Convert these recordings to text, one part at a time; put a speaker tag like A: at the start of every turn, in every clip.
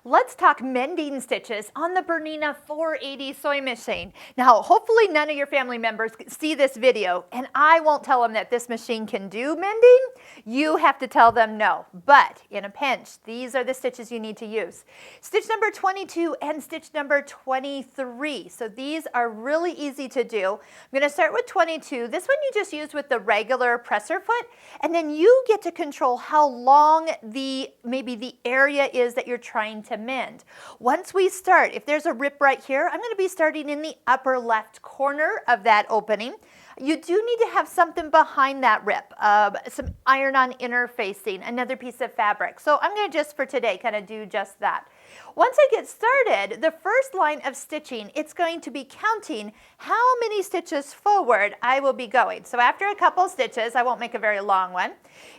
A: Let's talk mending stitches on the Bernina 480 sewing machine. Now, hopefully none of your family members see this video, and I won't tell them that this machine can do mending. You have to tell them no. But in a pinch, these are the stitches you need to use. Stitch number 22 and stitch number 23. So these are really easy to do. I'm going to start with 22. This one you just use with the regular presser foot, and then you get to control how long maybe the area is that you're trying to mend. Once we start, if there's a rip right here, I'm going to be starting in the upper left corner of that opening. You do need to have something behind that rip, some iron-on interfacing, another piece of fabric. So I'm going to just for today kind of do just that. Once I get started, the first line of stitching, it's going to be counting how many stitches forward I will be going. So after a couple stitches, I won't make a very long one,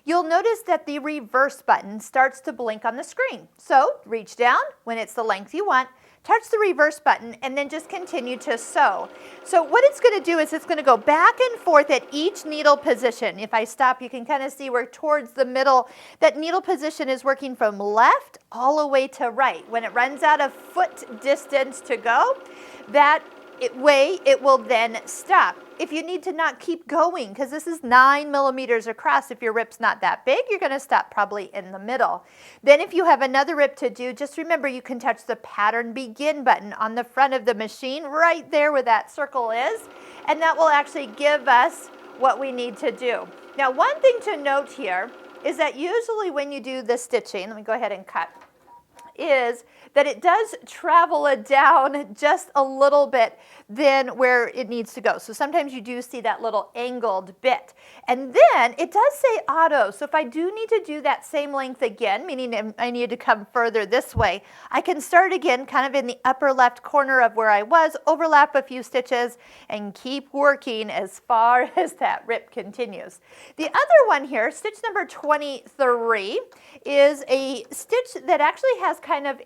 A: you'll notice that the reverse button starts to blink on the screen. So reach down when it's the length you want, touch the reverse button, and then just continue to sew. So what it's going to do is it's going to go back and forth at each needle position. If I stop, you can kind of see where towards the middle, that needle position is working from left all the way to right. When it runs out of foot distance to go, it will then stop. If you need to not keep going, because this is 9 millimeters across, if your rip's not that big, you're going to stop probably in the middle. Then if you have another rip to do, just remember you can touch the pattern begin button on the front of the machine, right there where that circle is, and that will actually give us what we need to do. Now, one thing to note here is that usually when you do the stitching, let me go ahead and cut, is that it does travel it down just a little bit than where it needs to go. So sometimes you do see that little angled bit. And then it does say auto. So if I do need to do that same length again, meaning I need to come further this way, I can start again kind of in the upper left corner of where I was, overlap a few stitches, and keep working as far as that rip continues. The other one here, stitch number 23, is a stitch that actually has kind of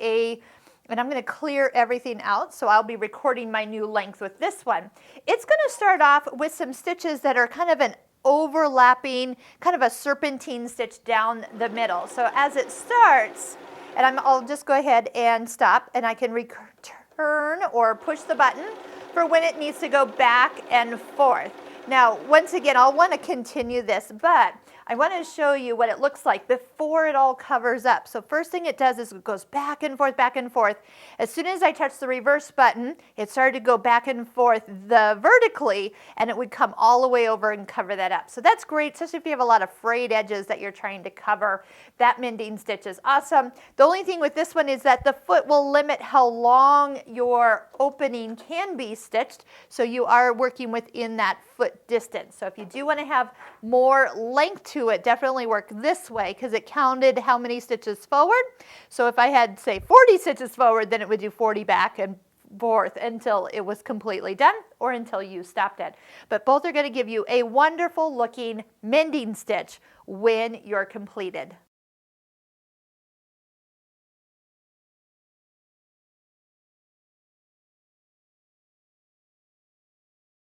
A: and I'm going to clear everything out, so I'll be recording my new length with this one. It's going to start off with some stitches that are kind of an overlapping, kind of a serpentine stitch down the middle. So as it starts, and I'll just go ahead and stop, and I can return or push the button for when it needs to go back and forth. Now, once again, I'll want to continue this, but I want to show you what it looks like before it all covers up. So first thing it does is it goes back and forth, back and forth. As soon as I touch the reverse button, it started to go back and forth vertically, and it would come all the way over and cover that up. So that's great, especially if you have a lot of frayed edges that you're trying to cover. That mending stitch is awesome. The only thing with this one is that the foot will limit how long your opening can be stitched, so you are working within that foot distance. So if you do want to have more length to it, definitely work this way because it counted how many stitches forward. So if I had, say, 40 stitches forward, then it would do 40 back and forth until it was completely done or until you stopped it. But both are going to give you a wonderful looking mending stitch when you're completed.